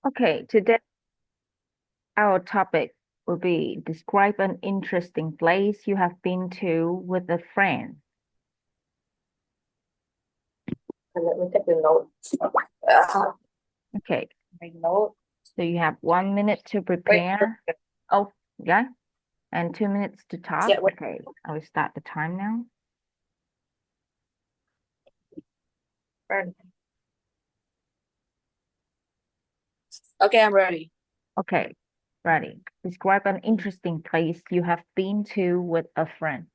Okay, today our topic will be describe an interesting place you have been to with a friend. Let me take the notes. Okay, My note. so you have 1 minute to Wait. prepare. Oh, yeah, and 2 minutes to talk. Yeah, wait. Okay, I will start the time now. Friend. Okay, I'm ready. Okay, ready. Describe an interesting place you have been to with a friend.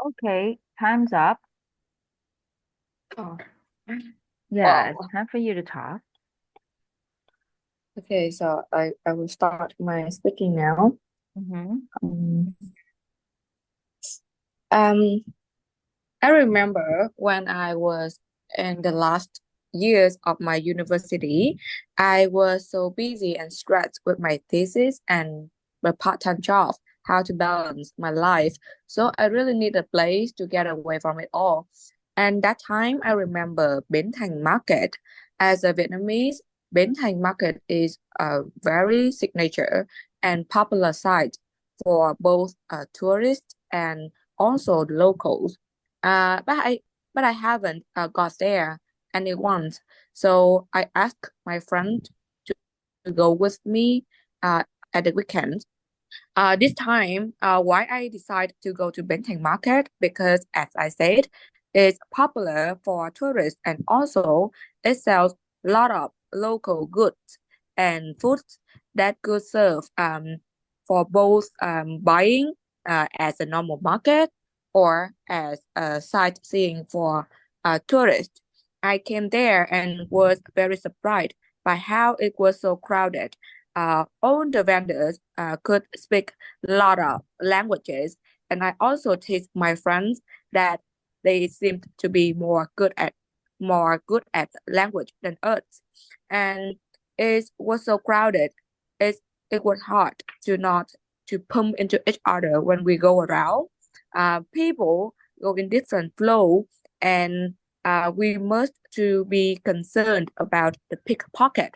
Okay, time's up. Oh, Yeah, it's wow. time for you to talk. Okay, so I will start my speaking now. Mm-hmm. Um, um, I remember when I was in the last years of my university, I was so busy and stressed with my thesis and my part-time job, how to balance my life. So I really need a place to get away from it all. And that time I remember Bến Thành Market. As a Vietnamese, Bến Thành Market is a very signature and popular site for both tourists and also the locals. But I haven't got there any once. So I asked my friend to go with me uh, at the weekend. This time, why I decided to go to Benteng Market because, as I said, it's popular for tourists and also it sells a lot of local goods and foods that could serve for both buying as a normal market or as a sightseeing for tourists. I came there and was very surprised by how it was so crowded. All the vendors could speak a lot of languages, and I also teach my friends that they seemed to be more good at language than us, and it was so crowded. It it was hard to not to pump into each other when we go around. People go in different flow, and we must to be concerned about the pickpocket.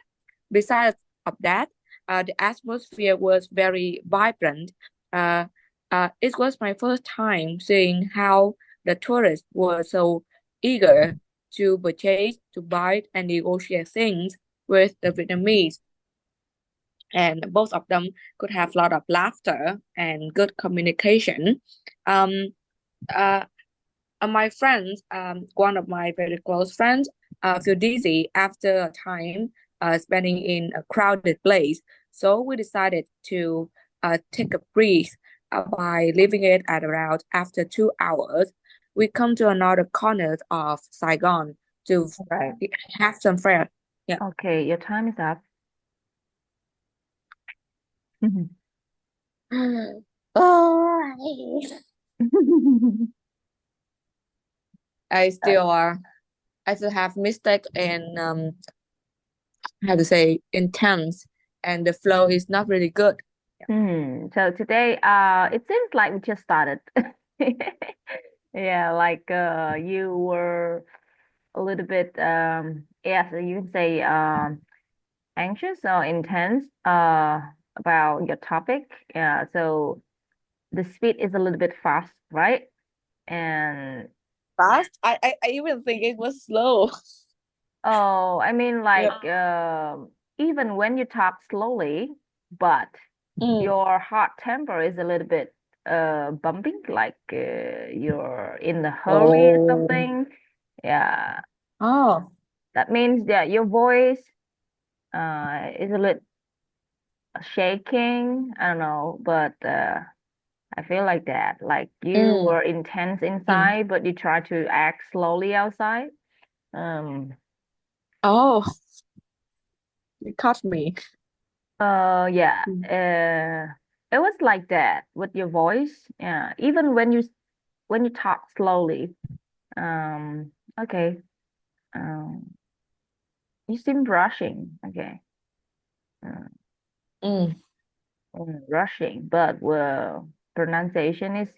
Besides of that, the atmosphere was very vibrant. Uh, it was my first time seeing how the tourists were so eager to purchase, to buy, and negotiate things with the Vietnamese. And both of them could have a lot of laughter and good communication. Um, uh, my friends, one of my very close friends, feel dizzy after a time spending in a crowded place. So we decided to take a breeze by leaving it at around after 2 hours. We come to another corner of Saigon to Right. have some fresh. Yeah. Okay, your time is up. Oh, I still are. I still have mistake and how to say intense, and the flow is not really good. So today, it seems like we just started. Yeah, like you were a little bit, yeah, so you can say anxious or intense about your topic. Yeah, so the speed is a little bit fast, right? And Fast? I even think it was slow. oh, I mean Yep. like even when you talk slowly, but Mm. your heart tempo is a little bit bumping, like you're in a hurry or Oh. something. Yeah, Oh. that means that your voice is a little shaking. I don't know, but I feel like that. Like you Mm. were intense Mm. inside, but you try to act slowly outside. Um, Oh, you caught me. yeah. Mm. It was like that with your voice. Yeah, even when you talk slowly. Um, okay. Um, you seem rushing. Okay. Uh, Mm. rushing, but pronunciation is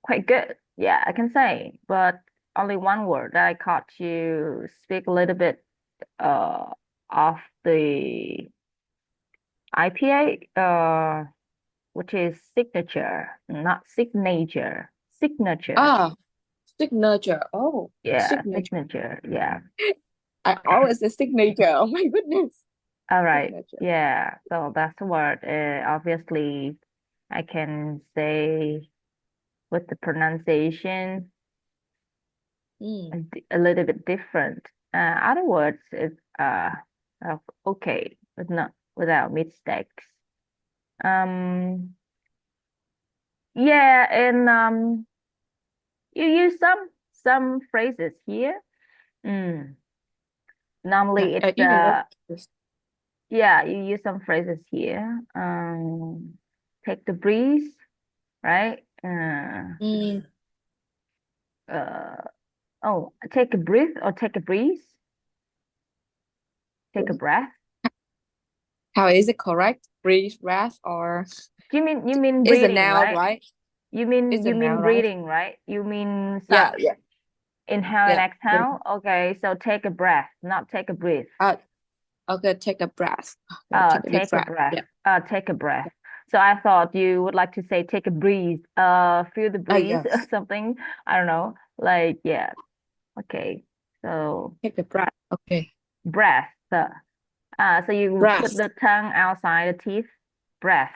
quite good. Yeah, I can say, but only one word that I caught you speak a little bit uh of the IPA which is signature, not signature. Signature. Ah, signature. Oh, Yeah, signature. signature. Yeah. I always say signature. Oh my goodness. All right. Signature. Yeah. So that's the word. Obviously, I can say with the pronunciation Mm. a little bit different. Other words is okay, but not without mistakes. Um, yeah, and you use some phrases here. Mm. Yeah, Normally I it's even noticed. yeah, you use some phrases here. Take the breeze, right? Mm. Uh, oh, take a breath or take a breeze, take a breath. How is it correct? Breathe, breath, or You mean is a breathing, noun, right? right? You mean Is a you noun, mean right? breathing, right? You mean Yeah, yeah, inhale and yeah. exhale. Okay, so take a breath, not take a breath. Uh, okay, take a breath. Okay, take a deep Take a breath. breath. Yeah. Take a breath. So I thought you would like to say take a breeze. Feel the breeze or Yes. something. I don't know. Like yeah. Okay. So Take a breath. Okay. breath. So you put Breath. the tongue outside the teeth. Breath.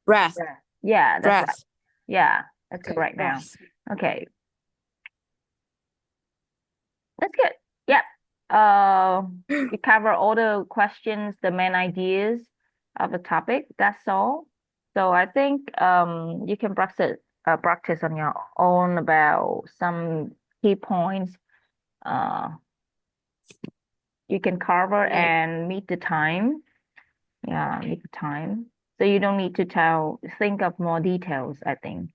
Breath. Breath. Yeah, that's right. Breath. Yeah, that's Okay, correct now. breath. Okay, that's good. Yep. Uh, we cover all the questions, the main ideas of the topic. That's all. So I think you can practice on your own about some key points. Uh, you can cover Right. and meet the time. Yeah, meet the time. So you don't need to think of more details, I think.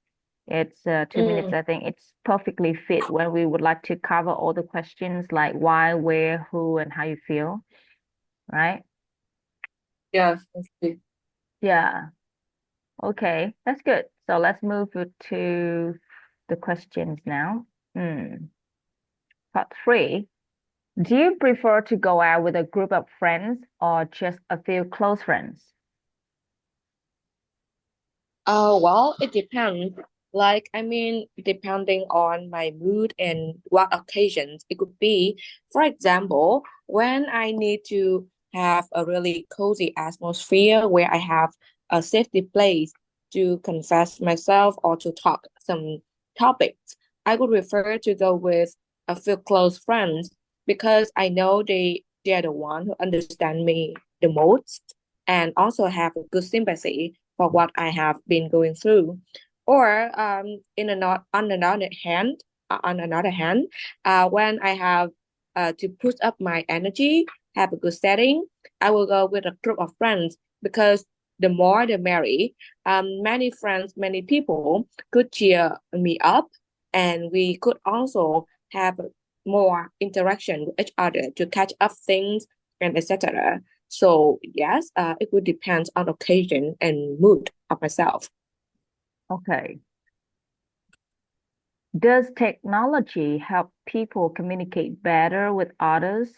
It's 2 minutes. Mm, I think it's perfectly fit when we would like to cover all the questions like why, where, who, and how you feel, right? yes. Okay. Yeah. Okay, that's good. So let's move it to the questions now. Hmm. Part three. Do you prefer to go out with a group of friends or just a few close friends? Well, it depends. Like, I mean, depending on my mood and what occasions it could be. For example, when I need to have a really cozy atmosphere where I have a safety place to confess myself or to talk some topics, I would prefer to go with a few close friends because I know they're the one who understand me the most and also have a good sympathy for what I have been going through. Or on another hand, when I have to put up my energy, have a good setting, I will go with a group of friends because the more the merry. Many friends, many people could cheer me up, and we could also have more interaction with each other to catch up things and etc. So yes, it would depend on occasion and mood of myself. Okay. Does technology help people communicate better with others?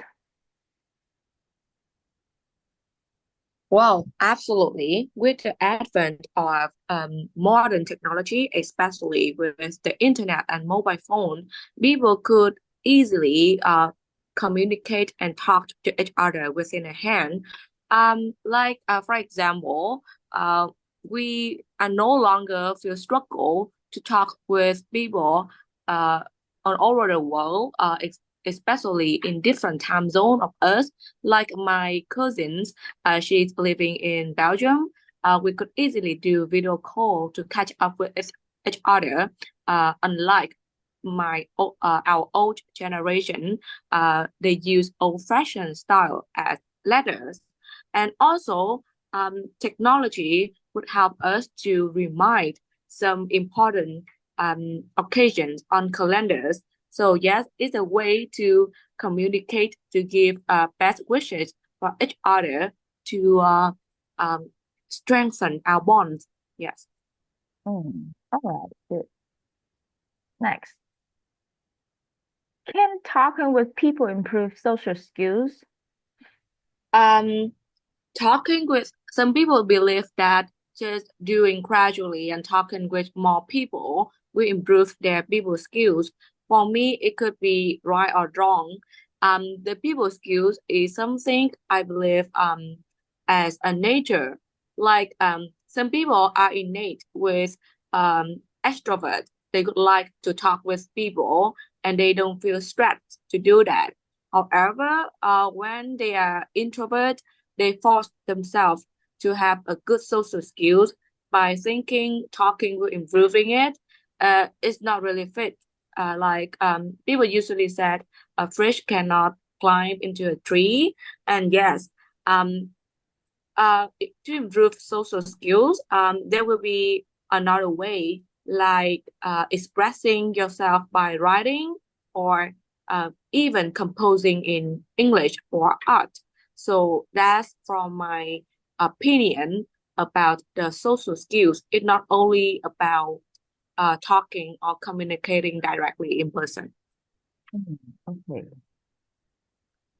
Well, absolutely. With the advent of modern technology, especially with the internet and mobile phone, people could easily communicate and talk to each other within a hand. For example, we are no longer feel struggle to talk with people uh, all over the world, especially in different time zone of us. Like my cousins, she's living in Belgium. We could easily do video call to catch up with each other. Unlike our old generation, they use old-fashioned style as letters. And also, technology would help us to remind some important occasions on calendars. So yes, it's a way to communicate, to give best wishes for each other to um, strengthen our bonds. Yes. All right, good. Next, can talking with people improve social skills? Um, Talking with some people believe that just doing gradually and talking with more people will improve their people skills. For me, it could be right or wrong. The people skills is something I believe as a nature. Like some people are innate with extrovert. They would like to talk with people and they don't feel stressed to do that. However, when they are introvert, they force themselves to have a good social skills by thinking, talking, improving it. It's not really fit. People usually said a fish cannot climb into a tree, and yes, um, to improve social skills, there will be another way, like expressing yourself by writing or even composing in English or art. So that's from my opinion about the social skills. It's not only about talking or communicating directly in person. Okay.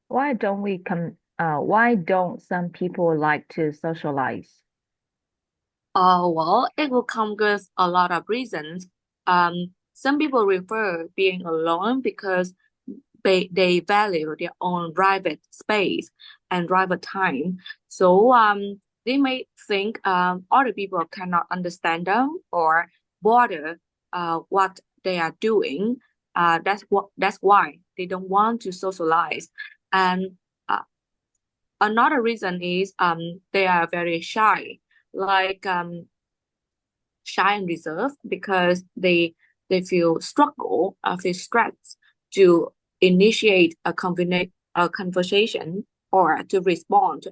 Why don't some people like to socialize? Well, it will come with a lot of reasons. Some people prefer being alone because they value their own private space and private time. So they may think other people cannot understand them or bother what they are doing. That's why they don't want to socialize. And uh, another reason is they are very shy, like shy and reserved because they feel stressed to initiate a conversation or to respond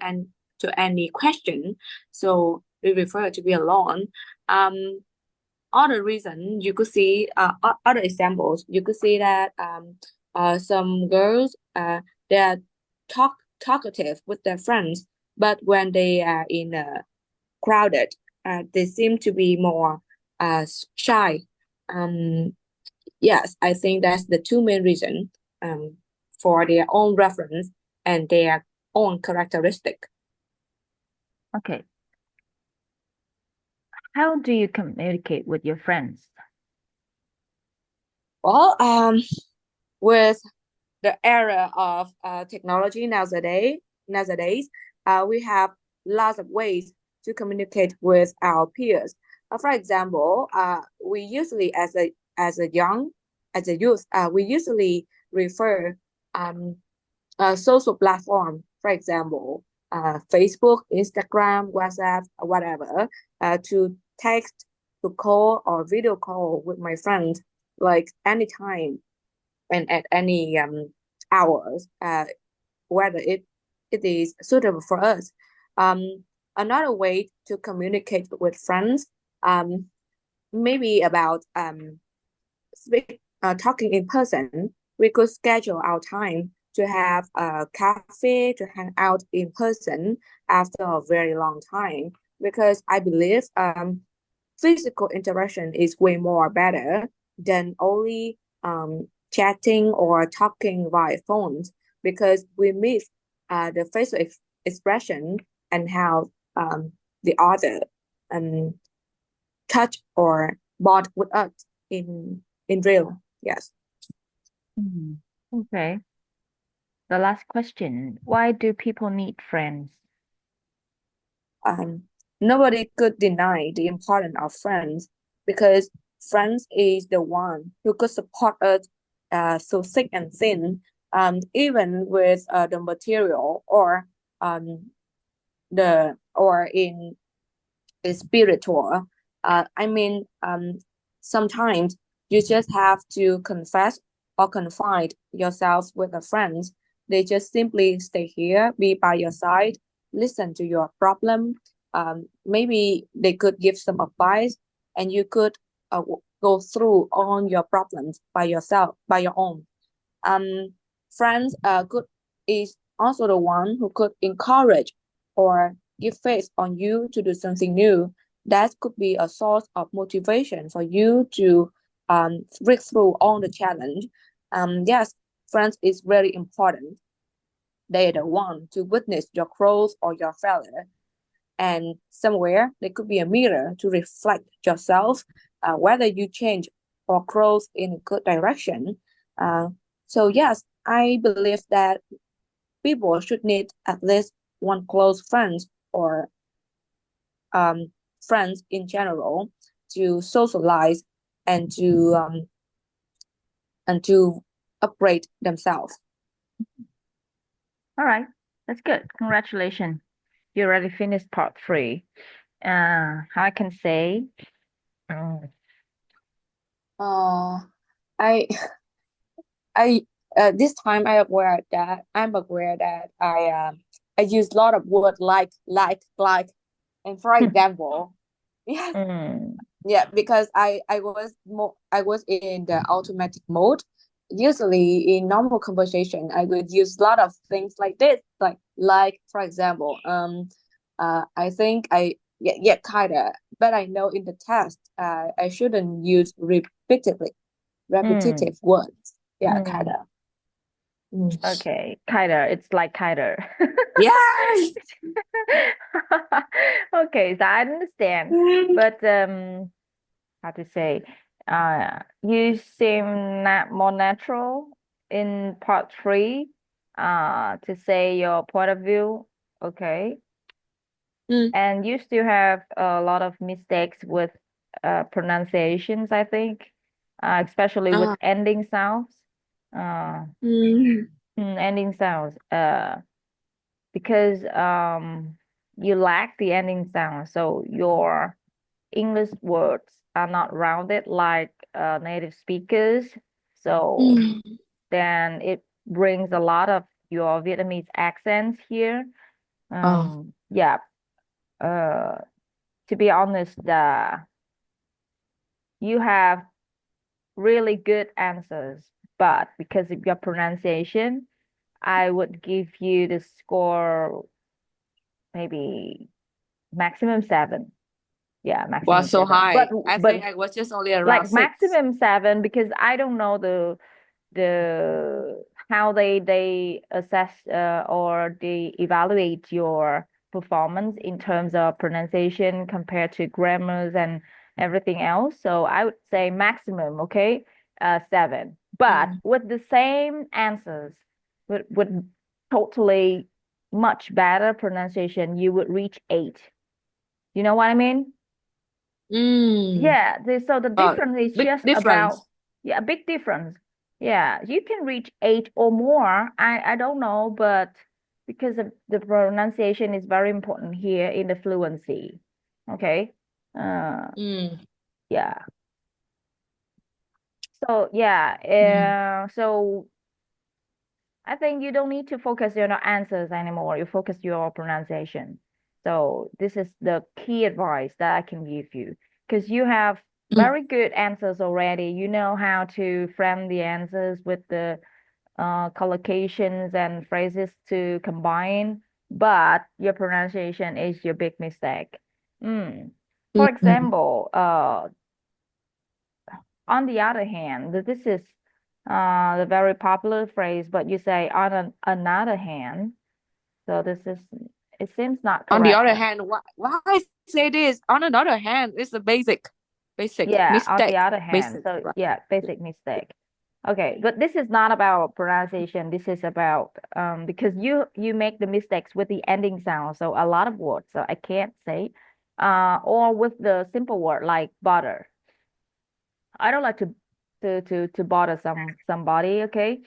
to any question. So we prefer to be alone. Um, Other reason you could see other examples you could see that some girls they are talkative with their friends, but when they are in a crowded. They seem to be more shy. Um, yes, I think that's the two main reasons for their own reference and their own characteristic. Okay. How do you communicate with your friends? Well, with the era of technology nowadays, we have lots of ways to communicate with our peers. For example, we usually as a young as a youth, we usually refer um, a social platform, for example, Facebook, Instagram, WhatsApp, whatever, to text, to call or video call with my friends like anytime and at any hours, whether it is suitable for us. Um, Another way to communicate with friends, um, maybe about talking in person. We could schedule our time to have a cafe to hang out in person after a very long time because I believe physical interaction is way more better than only chatting or talking via phones because we miss the facial expression and how the other um, touch or bond with us in real. Yes. Mhm. Okay. The last question. Why do people need friends? Um, Nobody could deny the importance of friends because friends is the one who could support us through thick and thin, even with the material or the or in is spiritual. I mean, sometimes you just have to confess or confide yourself with a friend. They just simply stay here, be by your side, listen to your problem. Maybe they could give some advice, and you could go through all your problems by yourself, by your own. um, Friends could is also the one who could encourage or give faith on you to do something new. That could be a source of motivation for you to break through all the challenge. Yes, friends is very important. They are the one to witness your growth or your failure, and somewhere there could be a mirror to reflect yourself, whether you change or growth in a good direction. uh, so yes, I believe that people should need at least one close friend or um, friends in general to socialize and to upgrade themselves. All right, that's good. Congratulations. You already finished part three. How I can say, mm, uh, I I This time I'm aware that I use a lot of word like, and for example, yeah, mm, yeah, because I was in the automatic mode. Usually in normal conversation, I would use a lot of things like this, like for example, I think I yeah kinda, but I know in the test, I shouldn't use mm, repetitive words. Yeah, mm. kinda. Mm. Okay, Kiter. It's like Kiter. Yes. Okay, so I understand, but how to say, you seem not more natural in part three, to say your point of view. Okay, Mm. and you still have a lot of mistakes with pronunciations, I think, especially with Uh, ending sounds. Uh, mm, Ending sounds. Because you lack the ending sound, so your English words are not rounded like native speakers. So mm, then it brings a lot of your Vietnamese accents here. uh, Yeah. Uh, to be honest, you have really good answers, but because of your pronunciation, I would give you the score maybe maximum seven. Yeah, maximum was so seven. high. I think But I was just only around like six. maximum seven because I don't know the how they assess or they evaluate your performance in terms of pronunciation compared to grammars and everything else. So I would say maximum, okay, seven. But Mm. with the same answers, with totally much better pronunciation, you would reach eight. You know what I mean? Mm. Yeah, so the Uh, difference is Big just about, difference. yeah, a big difference. Yeah, you can reach eight or more. I don't know, but because of the pronunciation is very important here in the fluency. Okay. Uh, Mm. yeah. So Mm. yeah, so I think you don't need to focus on your answers anymore. You focus your pronunciation. So this is the key advice that I can give you because you have Mm. very good answers already. You know how to frame the answers with the collocations and phrases to combine, but your pronunciation is your big mistake. Mm. For Mm. example, on the other hand, this is the very popular phrase, but you say on another hand. So this is, it seems not On the correct. other hand, why I say this? On another hand, it's a basic Yeah, on the mistake. other hand. Basic, So right? yeah, basic mistake. Okay, but this is not about pronunciation. This is about because you make the mistakes with the ending sound. So a lot of words, so I can't say. Or with the simple word like butter. I don't like to bother somebody, okay?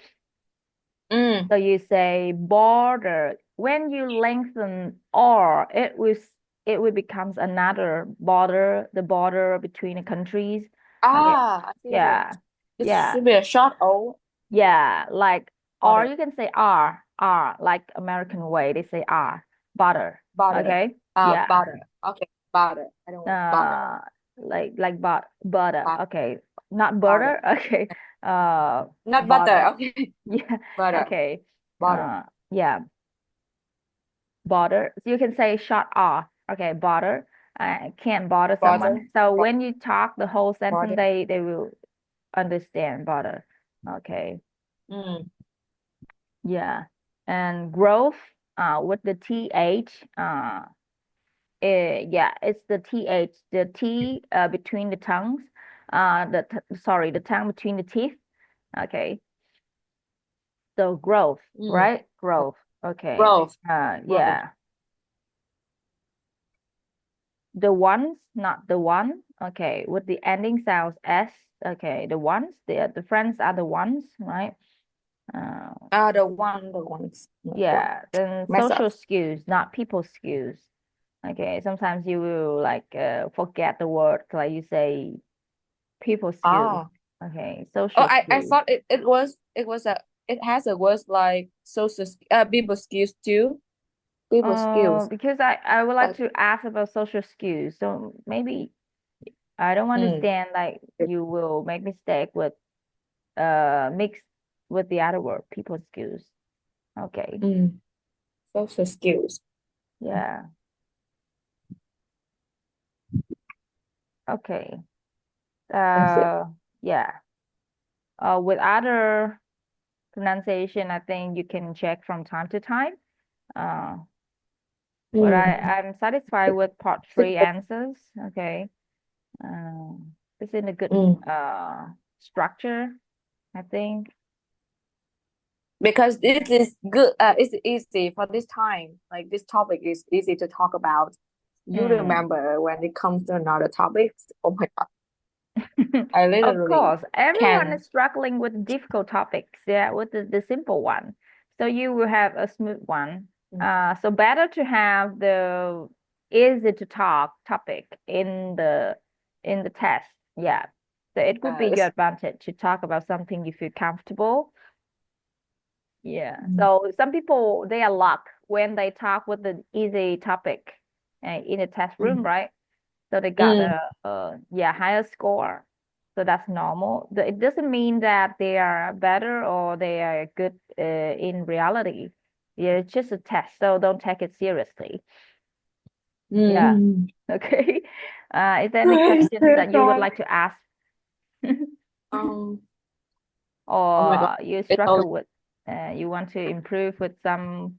Mm. So you say border. When you lengthen R, it will becomes another border, the border between the countries. Okay. Ah, I see. So Yeah. it Yeah. should be a short O. Yeah. Like or Butter, you can say R, like American way. They say R, butter. butter. Okay. Yeah. Butter. Okay, butter. I don't want butter. Uh like butter. Butter, Okay. Not butter. butter. Okay. Not butter. Butter. Okay, Yeah. butter, Okay. butter, Yeah. Bother. So you can say shut off. Okay, bother. I can't bother butter, someone. So when you talk the whole sentence, butter. they will understand bother. Okay. Mm. Yeah. And growth, with the TH, yeah, it's the TH, the T between the tongues, sorry, the tongue between the teeth. Okay. So growth, Mm. right? Growth. Okay. Growth, growth. Yeah. The ones, not the one. Okay, with the ending sounds S. Okay, the ones, the friends are the ones, right? Uh, Ah, the ones. No, one. yeah. Then social Myself. skills, not people skills. Okay, sometimes you will like forget the word, like you say people skills. Ah. Okay, Oh, social I skills. thought it was a it has a word like social people skills too. People skills. Because I would like Like to ask about social skills. So maybe I don't mm, understand like you will make mistake with mixed with the other word, people skills. Okay. mm, social skills. Yeah. Okay. That's it. Yeah. With other pronunciation, I think you can check from time to time. Uh, but Mm. I'm satisfied with part three answers. Okay. It's in a good Mm. structure, I think. Because it is good, it's easy for this time. Like this topic is easy to talk about. You Mm. remember when it comes to another topics, oh my God, I Of literally course, everyone can. is struggling with difficult topics, yeah, with the simple one. So you will have a smooth one. Mm. So better to have the easy to talk topic in the test. Yeah. So it could be your Yes. advantage to talk about something you feel comfortable. Yeah. Mm. So some people they are luck when they talk with the easy topic in a test room, Mm. right? So they got Mm. a, yeah, higher score. So that's normal. It doesn't mean that they are better or they are good in reality. Yeah, it's just a test, so don't take it seriously. Yeah. Mm. Okay. Is there any I'm questions so that you would sorry. like to ask Um, oh my God. or you It's all struggle with, you want to improve with some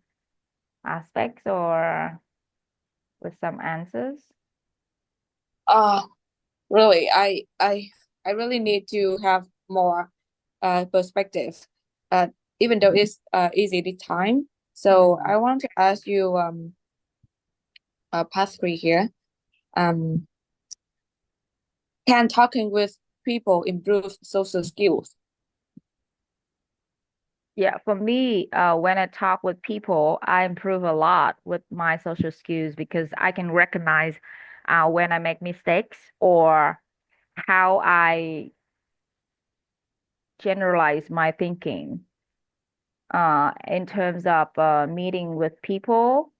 aspects or with some answers? uh really I really need to have more perspective. Uh Even though it's easy this time. So Mm. I want to ask you part three here. Um can talking with people improve social skills? Yeah, for me, when I talk with people, I improve a lot with my social skills because I can recognize when I make mistakes or how I generalize my thinking. In terms of meeting with people,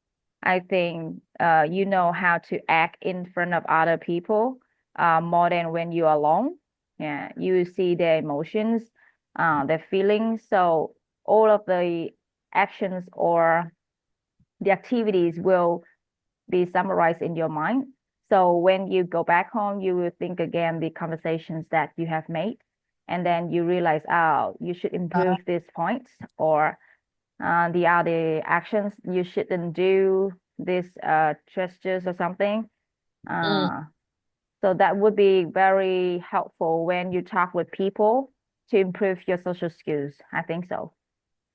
I think you know how to act in front of other people more than when you're alone. Yeah, you see their emotions, their feelings. So all of the actions or the activities will be summarized in your mind. So when you go back home, you will think again the conversations that you have made, and then you realize, oh, you should improve these points, or the other actions you shouldn't do these gestures or something. Mm. Uh, so that would be very helpful when you talk with people. to improve your social skills. I think so.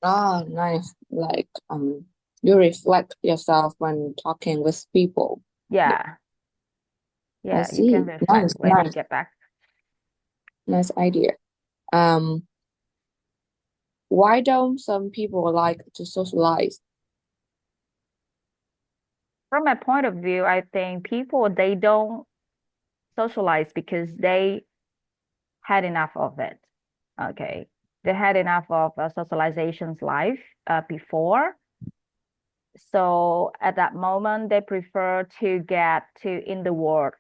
Ah, nice. Like you reflect yourself when talking with people. Yeah, Yeah, I yeah, you can see. reflect Nice, when you nice, get back. nice idea. Um, why don't some people like to socialize? From my point of view, I think people they don't socialize because they had enough of it. Okay. They had enough of socialization's life before. So at that moment, they prefer to get to in the world,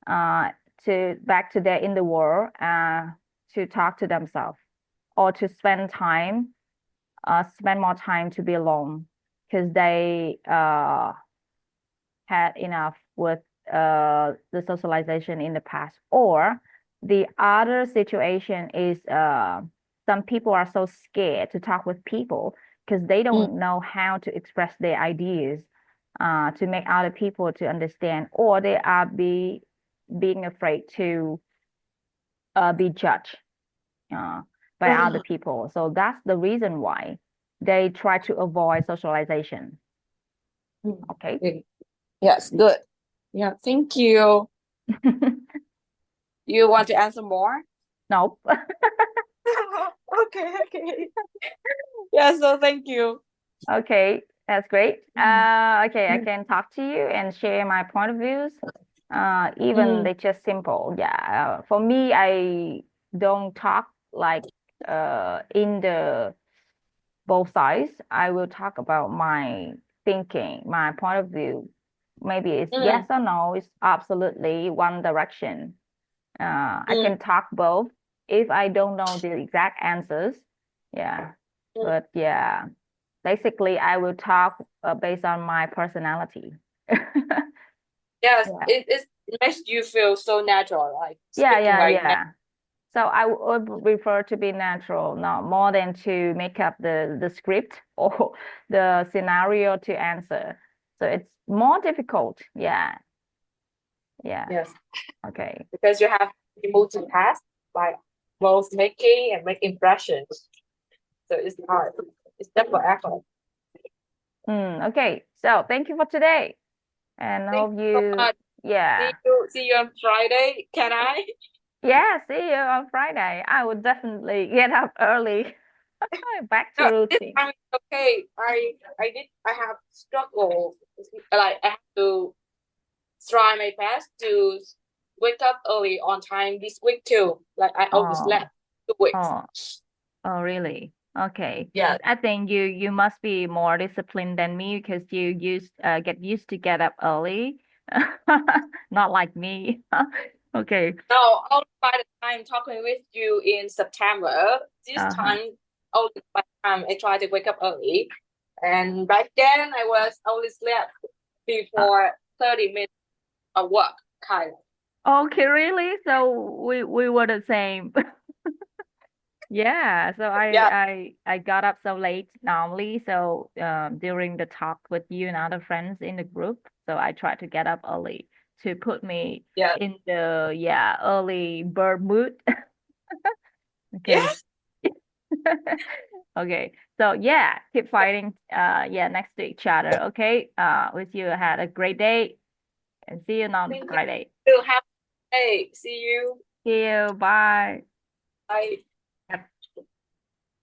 uh, to back to their in the world, to talk to themselves or to spend more time to be alone because they had enough with the socialization in the past. Or the other situation is some people are so scared to talk with people because they Mm, don't know how to express their ideas to make other people to understand, or they are being afraid to be judged uh, by other ah, people. So that's the reason why they try to avoid socialization. Okay. okay. Yes, good. Yeah, thank you. You want to answer more? Nope. Okay, okay. Yeah, so thank you. Okay, that's great. Mm, Okay, I can talk to you and share my point of views. Even mm, they just simple. Yeah. For me, I don't talk like in the both sides. I will talk about my thinking, my point of view. Maybe it's yes mm, or no. It's absolutely one direction. I mm, can talk both if I don't know the exact answers. Yeah. mm. But yeah, basically, I will talk based on my personality. Yes, Yeah. it makes you feel so natural, like Yeah, speaking yeah, like yeah. So I would prefer to be natural, not more than to make up the script or the scenario to answer. So it's more difficult. Yeah, yeah. yes, Okay. because you have to multitask, like both making and make impressions. So it's hard. It's definitely effort. Okay. So thank you for today, and Thank hope you so you. much. Yeah. See you on Friday. Can I? Yeah. See you on Friday. I will definitely get up early. Back to No, this routine. time it's okay. I have struggled. Like I have to try my best to wake up early on time this week too. Like I Oh, overslept 2 weeks. oh, oh, really? Okay. Yeah. I think you must be more disciplined than me because you get used to get up early. Not like me. Okay. No, only by the time talking with you in September, this Uh-huh. time only by the time I try to wake up early. And back then I was only slept Uh, before 30 minutes of work, kind of. okay, really? So we were the same. Yeah, so Yeah, I got up so late normally. So during the talk with you and other friends in the group, so I try to get up early to put me yeah, in the early bird mood. Okay. yes. Okay. So yeah, keep fighting yeah, next to each other. Okay. Wish you had a great day and see you on Thank you. Friday. Still have a day. See you. See you. Bye. Bye.